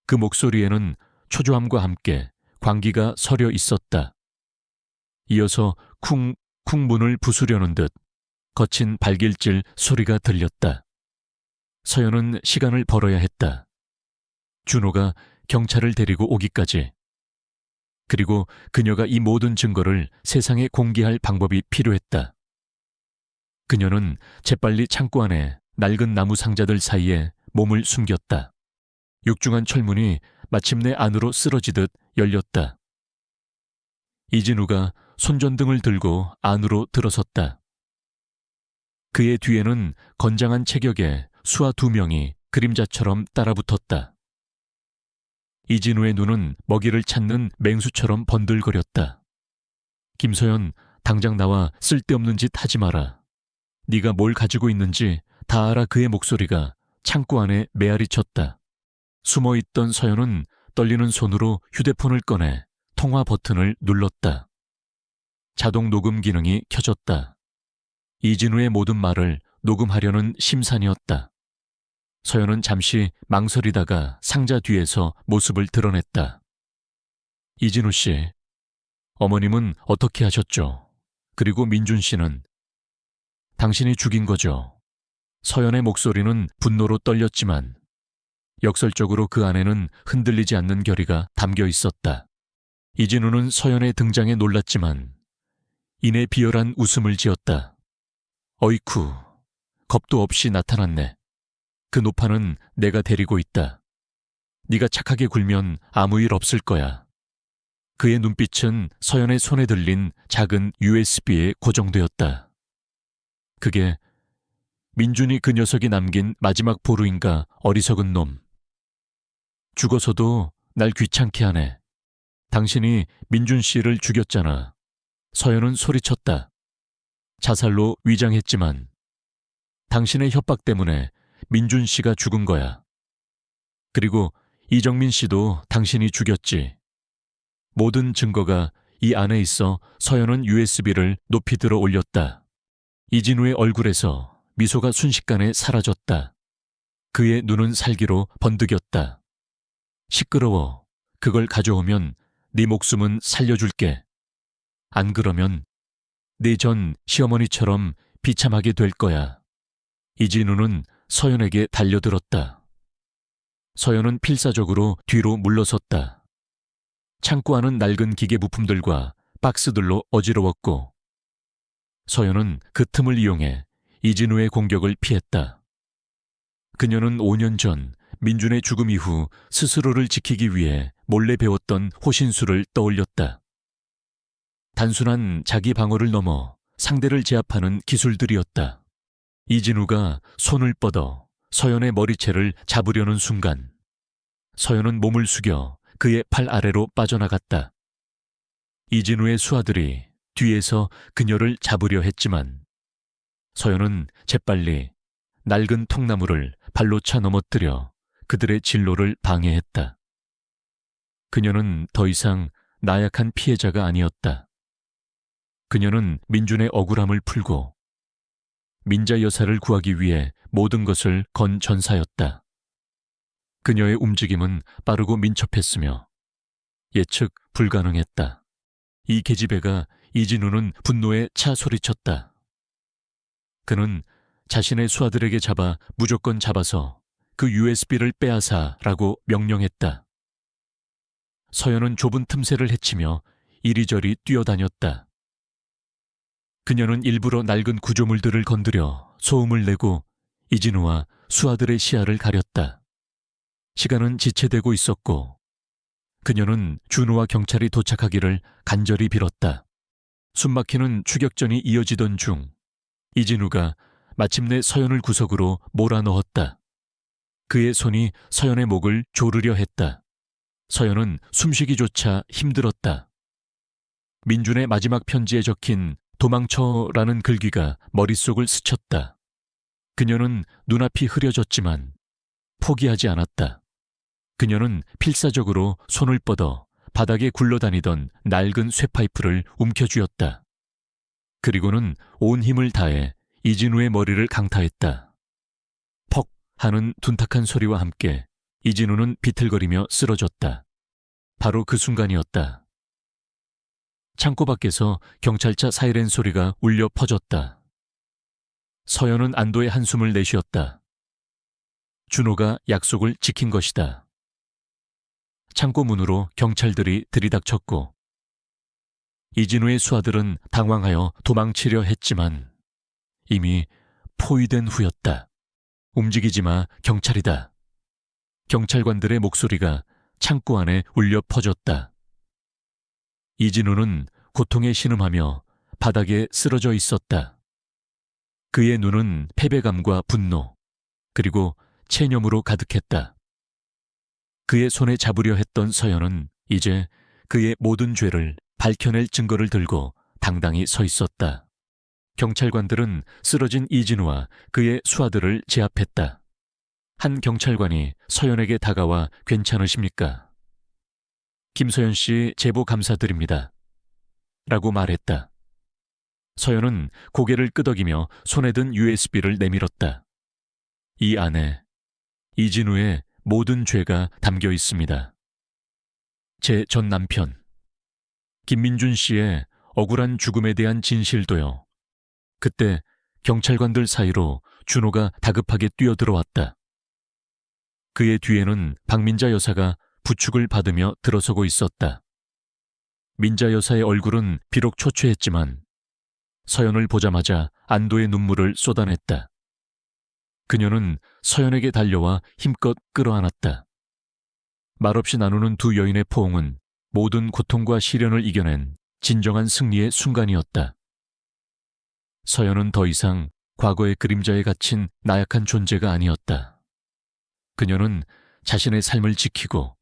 그 목소리에는 초조함과 함께 광기가 서려 있었다. 이어서 쿵쿵 문을 부수려는 듯 거친 발길질 소리가 들렸다. 서연은 시간을 벌어야 했다. 준호가 경찰을 데리고 오기까지. 그리고 그녀가 이 모든 증거를 세상에 공개할 방법이 필요했다. 그녀는 재빨리 창고 안에 낡은 나무 상자들 사이에 몸을 숨겼다. 육중한 철문이 마침내 안으로 쓰러지듯 열렸다. 이진우가 손전등을 들고 안으로 들어섰다. 그의 뒤에는 건장한 체격의 수하 2명이 그림자처럼 따라붙었다. 이진우의 눈은 먹이를 찾는 맹수처럼 번들거렸다. 김서연, 당장 나와 쓸데없는 짓 하지 마라. 네가 뭘 가지고 있는지 다 알아. 그의 목소리가 창고 안에 메아리쳤다. 숨어있던 서연은 떨리는 손으로 휴대폰을 꺼내 통화 버튼을 눌렀다. 자동 녹음 기능이 켜졌다. 이진우의 모든 말을 녹음하려는 심산이었다. 서연은 잠시 망설이다가 상자 뒤에서 모습을 드러냈다. 이진우 씨, 어머님은 어떻게 하셨죠? 그리고 민준 씨는? 당신이 죽인 거죠. 서연의 목소리는 분노로 떨렸지만 역설적으로 그 안에는 흔들리지 않는 결의가 담겨 있었다. 이진우는 서연의 등장에 놀랐지만 이내 비열한 웃음을 지었다. 어이쿠, 겁도 없이 나타났네. 그 노파는 내가 데리고 있다. 네가 착하게 굴면 아무 일 없을 거야. 그의 눈빛은 서연의 손에 들린 작은 USB에 고정되었다. 그게 민준이 그 녀석이 남긴 마지막 보루인가. 어리석은 놈. 죽어서도 날 귀찮게 하네. 당신이 민준 씨를 죽였잖아. 서연은 소리쳤다. 자살로 위장했지만 당신의 협박 때문에 민준 씨가 죽은 거야. 그리고 이정민 씨도 당신이 죽였지. 모든 증거가 이 안에 있어. 서연은 USB를 높이 들어 올렸다. 이진우의 얼굴에서 미소가 순식간에 사라졌다. 그의 눈은 살기로 번득였다. 시끄러워. 그걸 가져오면 네 목숨은 살려줄게. 안 그러면 네 전 시어머니처럼 비참하게 될 거야. 이진우는 서연에게 달려들었다. 서연은 필사적으로 뒤로 물러섰다. 창고 안은 낡은 기계 부품들과 박스들로 어지러웠고 서연은 그 틈을 이용해 이진우의 공격을 피했다. 그녀는 5년 전 민준의 죽음 이후 스스로를 지키기 위해 몰래 배웠던 호신술을 떠올렸다. 단순한 자기 방어를 넘어 상대를 제압하는 기술들이었다. 이진우가 손을 뻗어 서연의 머리채를 잡으려는 순간 서연은 몸을 숙여 그의 팔 아래로 빠져나갔다. 이진우의 수하들이 뒤에서 그녀를 잡으려 했지만 서연은 재빨리 낡은 통나무를 발로 차 넘어뜨려 그들의 진로를 방해했다. 그녀는 더 이상 나약한 피해자가 아니었다. 그녀는 민준의 억울함을 풀고 민자 여사를 구하기 위해 모든 것을 건 전사였다. 그녀의 움직임은 빠르고 민첩했으며 예측 불가능했다. 이 계집애가 이진우는 분노에 차 소리쳤다. 그는 자신의 수하들에게 잡아 무조건 잡아서 그 USB를 빼앗아라고 명령했다. 서연은 좁은 틈새를 헤치며 이리저리 뛰어다녔다. 그녀는 일부러 낡은 구조물들을 건드려 소음을 내고 이진우와 수하들의 시야를 가렸다. 시간은 지체되고 있었고 그녀는 준호와 경찰이 도착하기를 간절히 빌었다. 숨막히는 추격전이 이어지던 중 이진우가 마침내 서연을 구석으로 몰아넣었다. 그의 손이 서연의 목을 조르려 했다. 서연은 숨쉬기조차 힘들었다. 민준의 마지막 편지에 적힌 도망쳐라는 글귀가 머릿속을 스쳤다. 그녀는 눈앞이 흐려졌지만 포기하지 않았다. 그녀는 필사적으로 손을 뻗어 바닥에 굴러다니던 낡은 쇠파이프를 움켜쥐었다. 그리고는 온 힘을 다해 이진우의 머리를 강타했다. 퍽 하는 둔탁한 소리와 함께 이진우는 비틀거리며 쓰러졌다. 바로 그 순간이었다. 창고 밖에서 경찰차 사이렌 소리가 울려 퍼졌다. 서연은 안도의 한숨을 내쉬었다. 준호가 약속을 지킨 것이다. 창고 문으로 경찰들이 들이닥쳤고 이진우의 수하들은 당황하여 도망치려 했지만 이미 포위된 후였다. 움직이지 마, 경찰이다. 경찰관들의 목소리가 창고 안에 울려 퍼졌다. 이진우는 고통에 신음하며 바닥에 쓰러져 있었다. 그의 눈은 패배감과 분노, 그리고 체념으로 가득했다. 그의 손에 잡으려 했던 서연은 이제 그의 모든 죄를 밝혀낼 증거를 들고 당당히 서 있었다. 경찰관들은 쓰러진 이진우와 그의 수하들을 제압했다. 한 경찰관이 서연에게 다가와 괜찮으십니까? 김서연 씨 제보 감사드립니다. 라고 말했다. 서연은 고개를 끄덕이며 손에 든 USB를 내밀었다. 이 안에 이진우의 모든 죄가 담겨 있습니다. 제 전 남편 김민준 씨의 억울한 죽음에 대한 진실도요. 그때 경찰관들 사이로 준호가 다급하게 뛰어들어왔다. 그의 뒤에는 박민자 여사가 부축을 받으며 들어서고 있었다. 민자 여사의 얼굴은 비록 초췌했지만 서연을 보자마자 안도의 눈물을 쏟아냈다. 그녀는 서연에게 달려와 힘껏 끌어안았다. 말없이 나누는 두 여인의 포옹은 모든 고통과 시련을 이겨낸 진정한 승리의 순간이었다. 서연은 더 이상 과거의 그림자에 갇힌 나약한 존재가 아니었다. 그녀는 자신의 삶을 지키고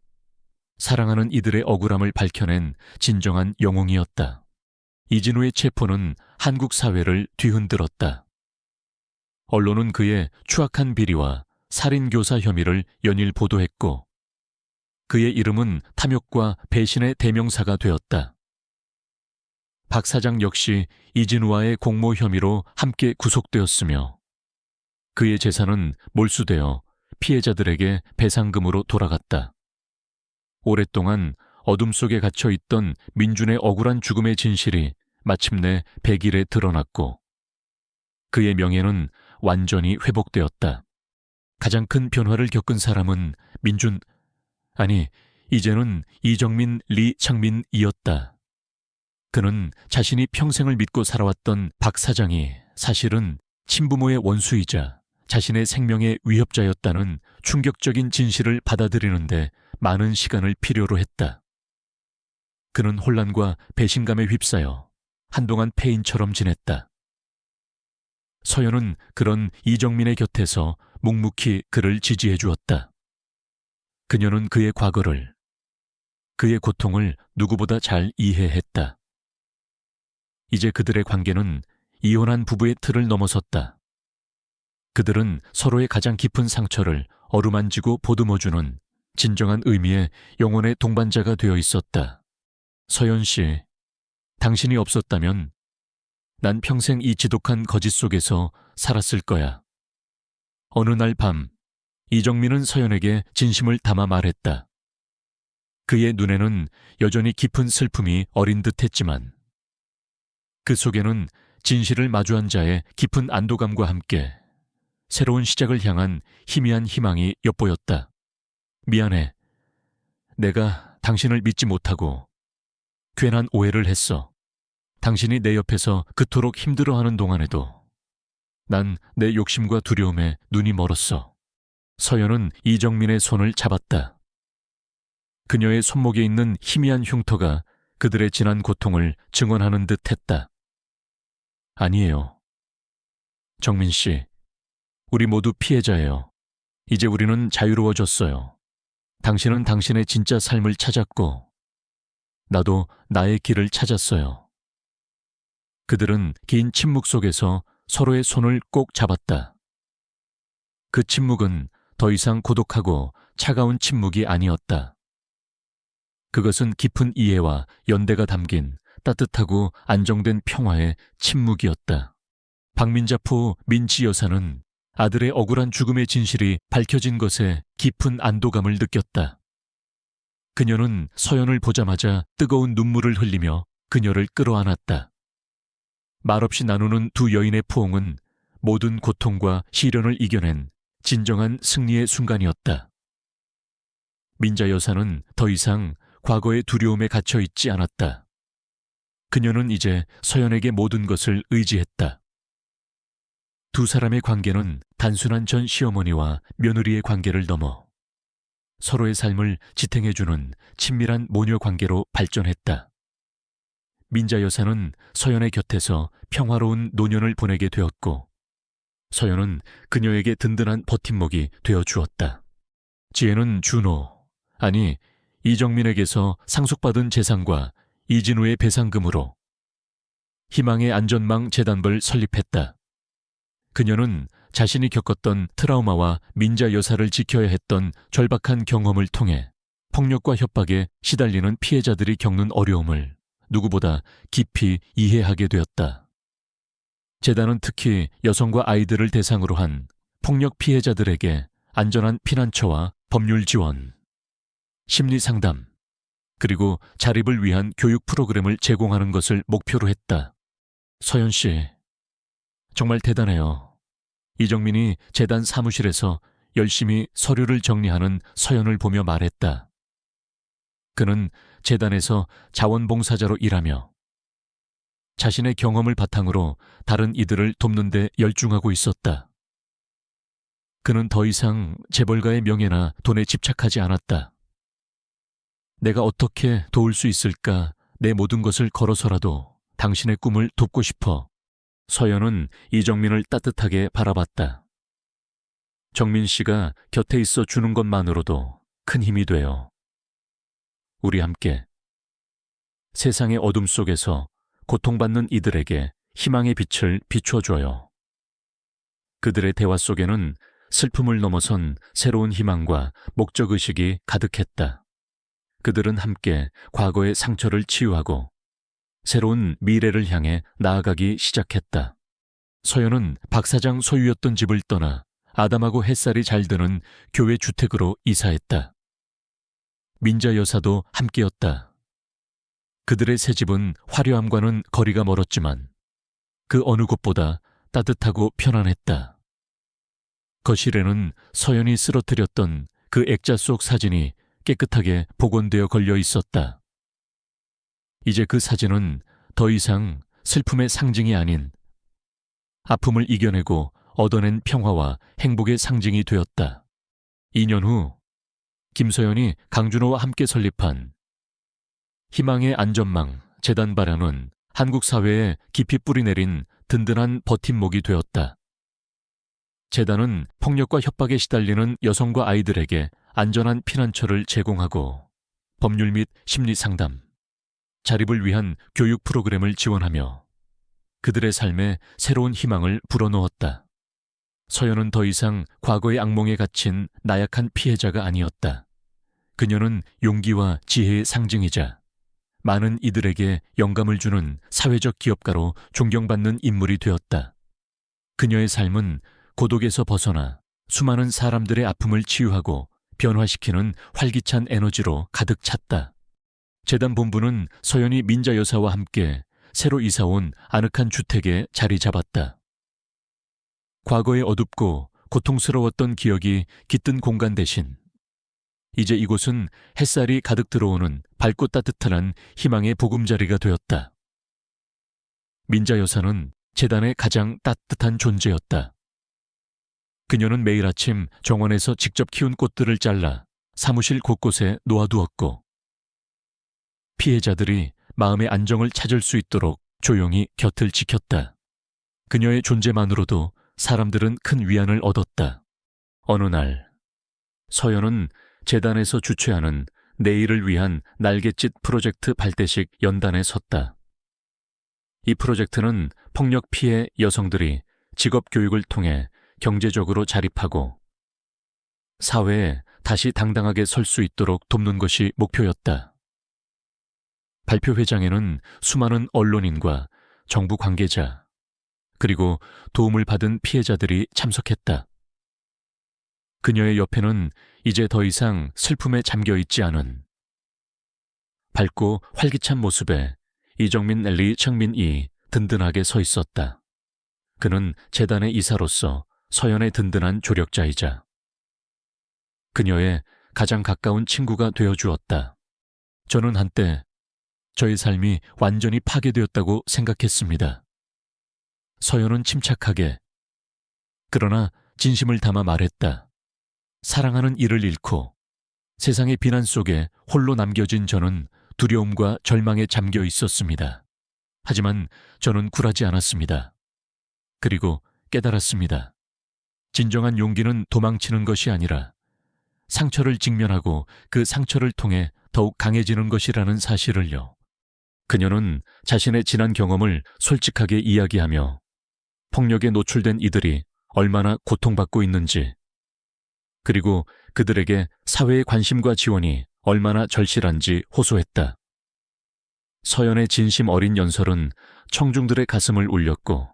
사랑하는 이들의 억울함을 밝혀낸 진정한 영웅이었다. 이진우의 체포는 한국 사회를 뒤흔들었다. 언론은 그의 추악한 비리와 살인교사 혐의를 연일 보도했고 그의 이름은 탐욕과 배신의 대명사가 되었다. 박 사장 역시 이진우와의 공모 혐의로 함께 구속되었으며 그의 재산은 몰수되어 피해자들에게 배상금으로 돌아갔다. 오랫동안 어둠 속에 갇혀 있던 민준의 억울한 죽음의 진실이 마침내 백일에 드러났고 그의 명예는 완전히 회복되었다. 가장 큰 변화를 겪은 사람은 민준, 아니 이제는 이정민 리창민이었다. 그는 자신이 평생을 믿고 살아왔던 박 사장이 사실은 친부모의 원수이자 자신의 생명의 위협자였다는 충격적인 진실을 받아들이는데 많은 시간을 필요로 했다. 그는 혼란과 배신감에 휩싸여 한동안 폐인처럼 지냈다. 서연은 그런 이정민의 곁에서 묵묵히 그를 지지해 주었다. 그녀는 그의 과거를, 그의 고통을 누구보다 잘 이해했다. 이제 그들의 관계는 이혼한 부부의 틀을 넘어섰다. 그들은 서로의 가장 깊은 상처를 어루만지고 보듬어주는 진정한 의미의 영혼의 동반자가 되어 있었다. 서연 씨, 당신이 없었다면 난 평생 이 지독한 거짓 속에서 살았을 거야. 어느 날 밤, 이정민은 서연에게 진심을 담아 말했다. 그의 눈에는 여전히 깊은 슬픔이 어린 듯했지만 그 속에는 진실을 마주한 자의 깊은 안도감과 함께 새로운 시작을 향한 희미한 희망이 엿보였다. 미안해. 내가 당신을 믿지 못하고 괜한 오해를 했어. 당신이 내 옆에서 그토록 힘들어하는 동안에도 난 내 욕심과 두려움에 눈이 멀었어. 서연은 이정민의 손을 잡았다. 그녀의 손목에 있는 희미한 흉터가 그들의 지난 고통을 증언하는 듯 했다. 아니에요. 정민 씨, 우리 모두 피해자예요. 이제 우리는 자유로워졌어요. 당신은 당신의 진짜 삶을 찾았고 나도 나의 길을 찾았어요. 그들은 긴 침묵 속에서 서로의 손을 꼭 잡았다. 그 침묵은 더 이상 고독하고 차가운 침묵이 아니었다. 그것은 깊은 이해와 연대가 담긴 따뜻하고 안정된 평화의 침묵이었다. 박민자포 민지 여사는 아들의 억울한 죽음의 진실이 밝혀진 것에 깊은 안도감을 느꼈다. 그녀는 서연을 보자마자 뜨거운 눈물을 흘리며 그녀를 끌어안았다. 말없이 나누는 두 여인의 포옹은 모든 고통과 시련을 이겨낸 진정한 승리의 순간이었다. 민자 여사는 더 이상 과거의 두려움에 갇혀 있지 않았다. 그녀는 이제 서연에게 모든 것을 의지했다. 두 사람의 관계는 단순한 전 시어머니와 며느리의 관계를 넘어 서로의 삶을 지탱해주는 친밀한 모녀 관계로 발전했다. 민자 여사는 서연의 곁에서 평화로운 노년을 보내게 되었고 서연은 그녀에게 든든한 버팀목이 되어주었다. 지혜는 준호, 아니 이정민에게서 상속받은 재산과 이진우의 배상금으로 희망의 안전망 재단을 설립했다. 그녀는 자신이 겪었던 트라우마와 민자 여사를 지켜야 했던 절박한 경험을 통해 폭력과 협박에 시달리는 피해자들이 겪는 어려움을 누구보다 깊이 이해하게 되었다. 재단은 특히 여성과 아이들을 대상으로 한 폭력 피해자들에게 안전한 피난처와 법률 지원, 심리 상담, 그리고 자립을 위한 교육 프로그램을 제공하는 것을 목표로 했다. 서연 씨, 정말 대단해요. 이정민이 재단 사무실에서 열심히 서류를 정리하는 서연을 보며 말했다. 그는 재단에서 자원봉사자로 일하며 자신의 경험을 바탕으로 다른 이들을 돕는 데 열중하고 있었다. 그는 더 이상 재벌가의 명예나 돈에 집착하지 않았다. 내가 어떻게 도울 수 있을까 내 모든 것을 걸어서라도 당신의 꿈을 돕고 싶어. 서연은 이정민을 따뜻하게 바라봤다. 정민 씨가 곁에 있어 주는 것만으로도 큰 힘이 돼요. 우리 함께. 세상의 어둠 속에서 고통받는 이들에게 희망의 빛을 비춰줘요. 그들의 대화 속에는 슬픔을 넘어선 새로운 희망과 목적의식이 가득했다. 그들은 함께 과거의 상처를 치유하고 새로운 미래를 향해 나아가기 시작했다. 서연은 박 사장 소유였던 집을 떠나 아담하고 햇살이 잘 드는 교회 주택으로 이사했다. 민자 여사도 함께였다. 그들의 새 집은 화려함과는 거리가 멀었지만 그 어느 곳보다 따뜻하고 편안했다. 거실에는 서연이 쓰러뜨렸던 그 액자 속 사진이 깨끗하게 복원되어 걸려 있었다. 이제 그 사진은 더 이상 슬픔의 상징이 아닌 아픔을 이겨내고 얻어낸 평화와 행복의 상징이 되었다. 2년 후 김서연이 강준호와 함께 설립한 희망의 안전망 재단 발현은 한국 사회에 깊이 뿌리내린 든든한 버팀목이 되었다. 재단은 폭력과 협박에 시달리는 여성과 아이들에게 안전한 피난처를 제공하고 법률 및 심리 상담, 자립을 위한 교육 프로그램을 지원하며 그들의 삶에 새로운 희망을 불어넣었다. 서연은 더 이상 과거의 악몽에 갇힌 나약한 피해자가 아니었다. 그녀는 용기와 지혜의 상징이자 많은 이들에게 영감을 주는 사회적 기업가로 존경받는 인물이 되었다. 그녀의 삶은 고독에서 벗어나 수많은 사람들의 아픔을 치유하고 변화시키는 활기찬 에너지로 가득 찼다. 재단 본부는 서연이 민자 여사와 함께 새로 이사온 아늑한 주택에 자리 잡았다. 과거의 어둡고 고통스러웠던 기억이 깃든 공간 대신 이제 이곳은 햇살이 가득 들어오는 밝고 따뜻한 희망의 보금자리가 되었다. 민자 여사는 재단의 가장 따뜻한 존재였다. 그녀는 매일 아침 정원에서 직접 키운 꽃들을 잘라 사무실 곳곳에 놓아두었고 피해자들이 마음의 안정을 찾을 수 있도록 조용히 곁을 지켰다. 그녀의 존재만으로도 사람들은 큰 위안을 얻었다. 어느 날 서연은 재단에서 주최하는 내일을 위한 날갯짓 프로젝트 발대식 연단에 섰다. 이 프로젝트는 폭력 피해 여성들이 직업 교육을 통해 경제적으로 자립하고 사회에 다시 당당하게 설 수 있도록 돕는 것이 목표였다. 발표회장에는 수많은 언론인과 정부 관계자, 그리고 도움을 받은 피해자들이 참석했다. 그녀의 옆에는 이제 더 이상 슬픔에 잠겨 있지 않은 밝고 활기찬 모습의 이정민 리청민이 든든하게 서 있었다. 그는 재단의 이사로서 서연의 든든한 조력자이자 그녀의 가장 가까운 친구가 되어주었다. 저는 한때 저의 삶이 완전히 파괴되었다고 생각했습니다. 서연은 침착하게 그러나 진심을 담아 말했다. 사랑하는 이를 잃고 세상의 비난 속에 홀로 남겨진 저는 두려움과 절망에 잠겨 있었습니다. 하지만 저는 굴하지 않았습니다. 그리고 깨달았습니다. 진정한 용기는 도망치는 것이 아니라 상처를 직면하고 그 상처를 통해 더욱 강해지는 것이라는 사실을요. 그녀는 자신의 지난 경험을 솔직하게 이야기하며 폭력에 노출된 이들이 얼마나 고통받고 있는지, 그리고 그들에게 사회의 관심과 지원이 얼마나 절실한지 호소했다. 서연의 진심 어린 연설은 청중들의 가슴을 울렸고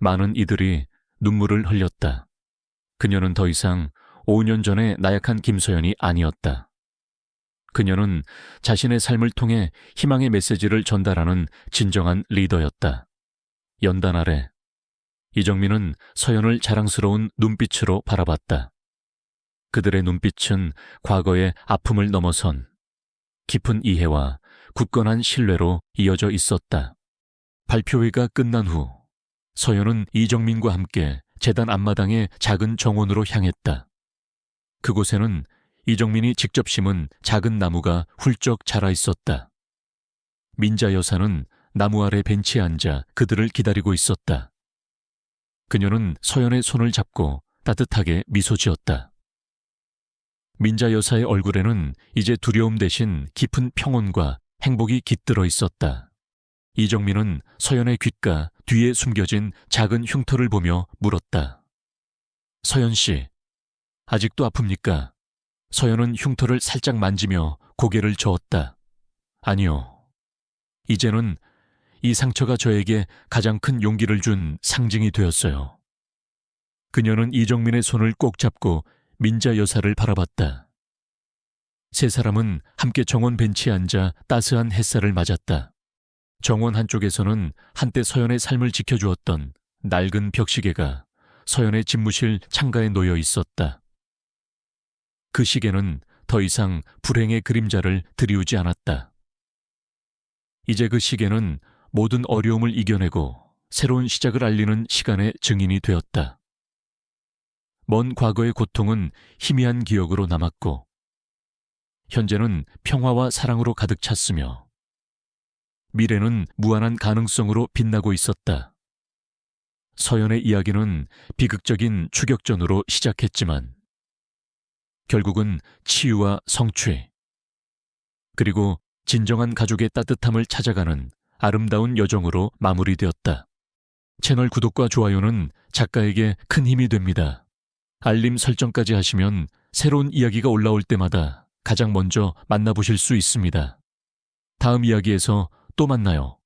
많은 이들이 눈물을 흘렸다. 그녀는 더 이상 5년 전의 나약한 김서연이 아니었다. 그녀는 자신의 삶을 통해 희망의 메시지를 전달하는 진정한 리더였다. 연단 아래 이정민은 서연을 자랑스러운 눈빛으로 바라봤다. 그들의 눈빛은 과거의 아픔을 넘어선 깊은 이해와 굳건한 신뢰로 이어져 있었다. 발표회가 끝난 후 서연은 이정민과 함께 재단 앞마당의 작은 정원으로 향했다. 그곳에는 이정민이 직접 심은 작은 나무가 훌쩍 자라 있었다. 민자 여사는 나무 아래 벤치에 앉아 그들을 기다리고 있었다. 그녀는 서연의 손을 잡고 따뜻하게 미소 지었다. 민자 여사의 얼굴에는 이제 두려움 대신 깊은 평온과 행복이 깃들어 있었다. 이정민은 서연의 귓가 뒤에 숨겨진 작은 흉터를 보며 물었다. 서연 씨, 아직도 아픕니까? 서연은 흉터를 살짝 만지며 고개를 저었다. 아니요. 이제는 이 상처가 저에게 가장 큰 용기를 준 상징이 되었어요. 그녀는 이정민의 손을 꼭 잡고 민자 여사를 바라봤다. 세 사람은 함께 정원 벤치에 앉아 따스한 햇살을 맞았다. 정원 한쪽에서는 한때 서연의 삶을 지켜주었던 낡은 벽시계가 서연의 집무실 창가에 놓여 있었다. 그 시계는 더 이상 불행의 그림자를 드리우지 않았다. 이제 그 시계는 모든 어려움을 이겨내고 새로운 시작을 알리는 시간의 증인이 되었다. 먼 과거의 고통은 희미한 기억으로 남았고 현재는 평화와 사랑으로 가득 찼으며 미래는 무한한 가능성으로 빛나고 있었다. 서연의 이야기는 비극적인 추격전으로 시작했지만 결국은 치유와 성취 그리고 진정한 가족의 따뜻함을 찾아가는 아름다운 여정으로 마무리되었다. 채널 구독과 좋아요는 작가에게 큰 힘이 됩니다. 알림 설정까지 하시면 새로운 이야기가 올라올 때마다 가장 먼저 만나보실 수 있습니다. 다음 이야기에서 또 만나요.